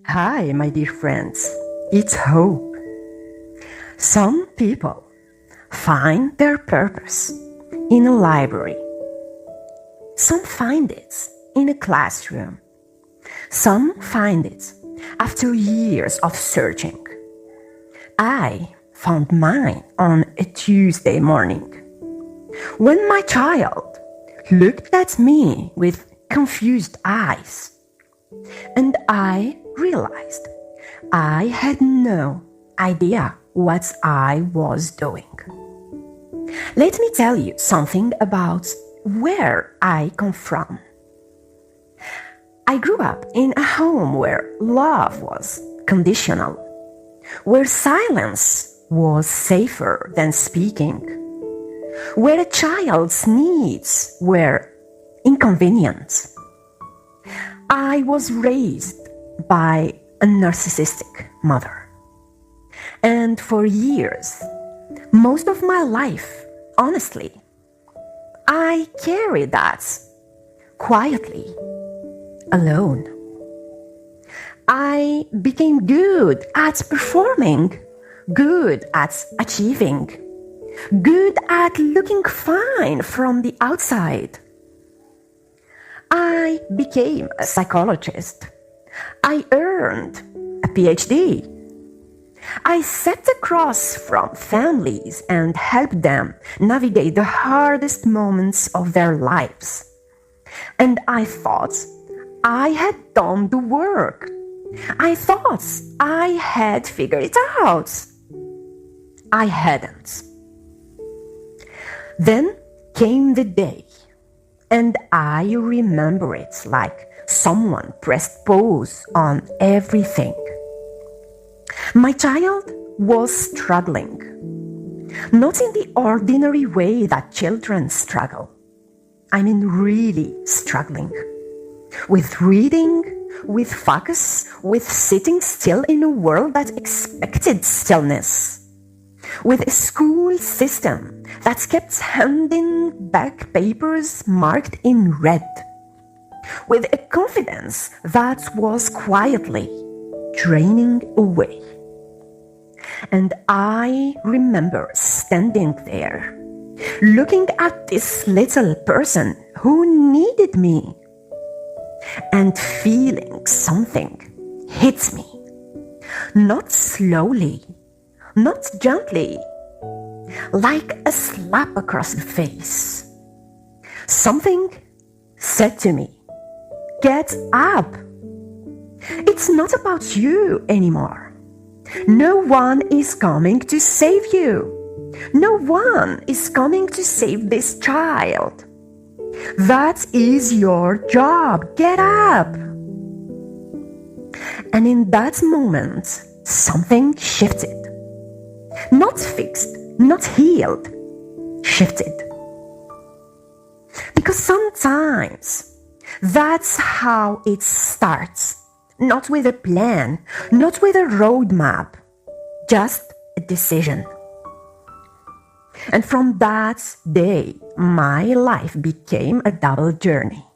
Hi, my dear friends. It's Hope. Some people find their purpose in a library. Some find it in a classroom. Some find it after years of searching. I found mine on a Tuesday morning when my child looked at me with confused eyes, and I realized I had no idea what I was doing. Let me tell you something about where I come from. I grew up in a home where love was conditional, where silence was safer than speaking, where a child's needs were inconvenient. I was raised by a narcissistic mother. And for years, most of my life, honestly, I carried that quietly, alone. I became good at performing, good at achieving, good at looking fine from the outside. I became a psychologist. I earned a PhD. I sat across from families and helped them navigate the hardest moments of their lives. And I thought I had done the work. I thought I had figured it out. I hadn't. Then came the day, and I remember it like someone pressed pause on everything. My child was struggling, not in the ordinary way that children struggle. I mean, really struggling. With reading, with focus, with sitting still in a world that expected stillness. With a school system that kept handing back papers marked in red. With a confidence that was quietly draining away. And I remember standing there, looking at this little person who needed me, and feeling something hit me. Not slowly, not gently, like a slap across the face. Something said to me, "Get up. It's not about you anymore. No one is coming to save you. No one is coming to save this child. That is your job. Get up." And in that moment, something shifted. Not fixed, not healed, shifted. Because sometimes that's how it starts. Not with a plan, not with a roadmap, just a decision. And from that day, my life became a double journey.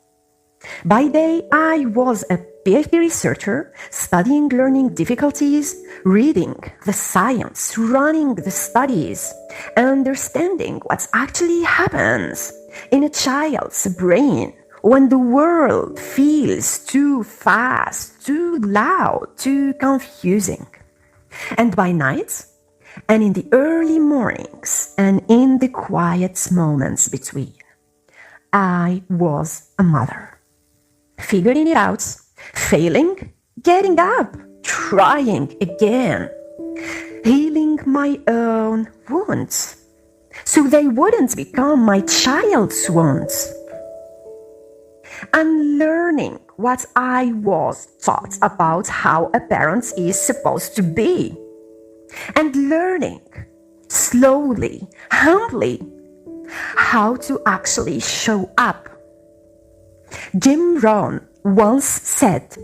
By day, I was a PhD researcher, studying learning difficulties, reading the science, running the studies, understanding what actually happens in a child's brain when the world feels too fast, too loud, too confusing. And by night, and in the early mornings, and in the quiet moments between, I was a mother. Figuring it out, failing, getting up, trying again, healing my own wounds, so they wouldn't become my child's wounds. And learning what I was taught about how a parent is supposed to be. And learning, slowly, humbly, how to actually show up. Jim Rohn once said,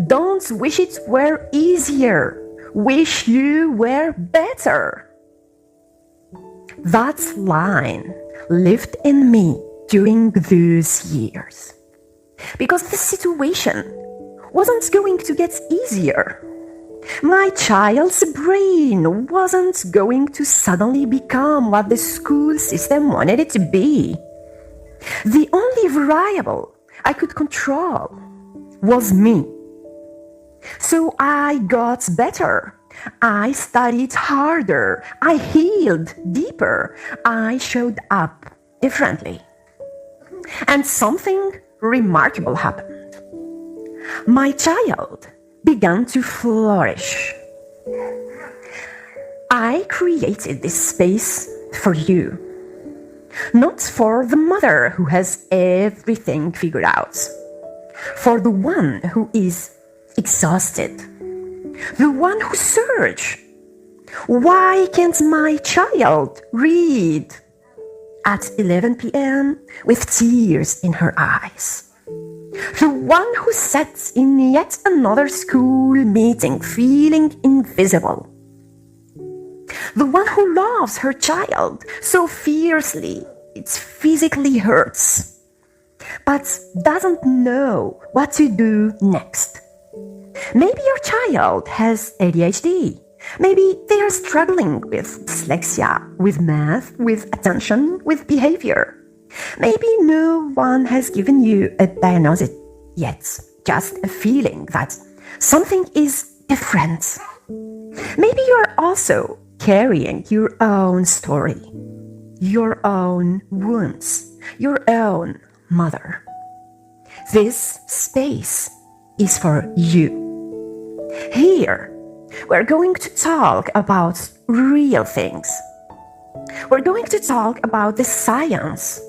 "Don't wish it were easier, wish you were better." That line lived in me during those years. Because the situation wasn't going to get easier. My child's brain wasn't going to suddenly become what the school system wanted it to be. The only variable I could control was me. So I got better. I studied harder. I healed deeper. I showed up differently. And something remarkable happened. My child began to flourish. I created this space for you, not for the mother who has everything figured out, for the one who is exhausted, the one who searches. Why can't my child read at 11 p.m. with tears in her eyes? The one who sits in yet another school meeting feeling invisible. The one who loves her child so fiercely it physically hurts, but doesn't know what to do next. Maybe your child has ADHD. Maybe they are struggling with dyslexia, with math, with attention, with behavior. Maybe no one has given you a diagnosis yet, just a feeling that something is different. Maybe you're also carrying your own story, your own wounds, your own mother. This space is for you. Here, we're going to talk about real things. We're going to talk about the science,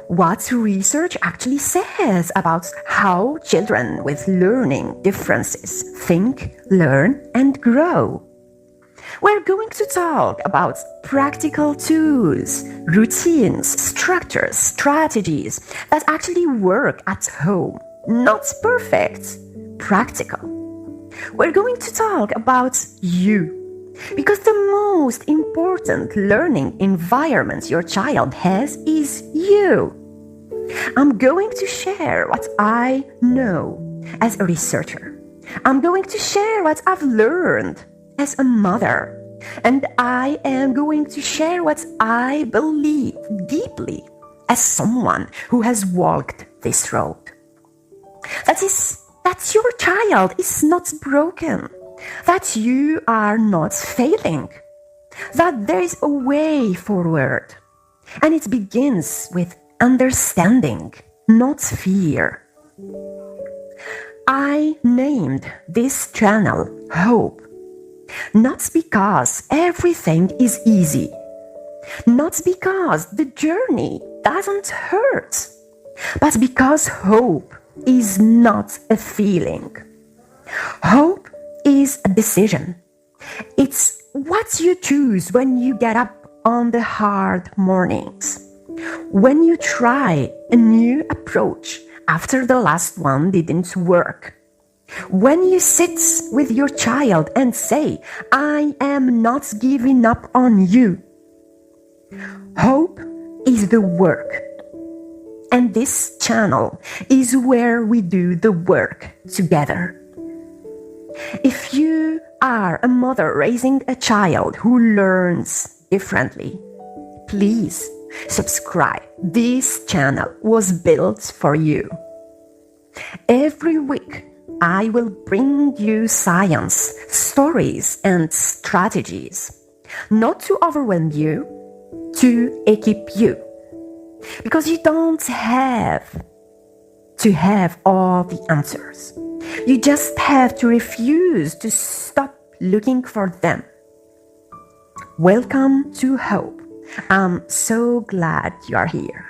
what research actually says about how children with learning differences think, learn, and grow. We're going to talk about practical tools, routines, structures, strategies that actually work at home. Not perfect, practical. We're going to talk about you, because the most important learning environment your child has is you. I'm going to share what I know as a researcher. I'm going to share what I've learned as a mother. And I am going to share what I believe deeply as someone who has walked this road. That your child is not broken, that you are not failing, that there is a way forward. And it begins with understanding, not fear. I named this channel Hope, not because everything is easy, not because the journey doesn't hurt, but because hope is not a feeling. Hope is a decision. It's what you choose when you get up on the hard mornings, when you try a new approach after the last one didn't work, when you sit with your child and say, I am not giving up on you. Hope is the work. And this channel is where we do the work together. If you are a mother raising a child who learns differently, please subscribe. This channel was built for you. Every week, I will bring you science, stories, and strategies, not to overwhelm you, to equip you. Because you don't have to have all the answers. You just have to refuse to stop looking for them. Welcome to Hope. I'm so glad you are here.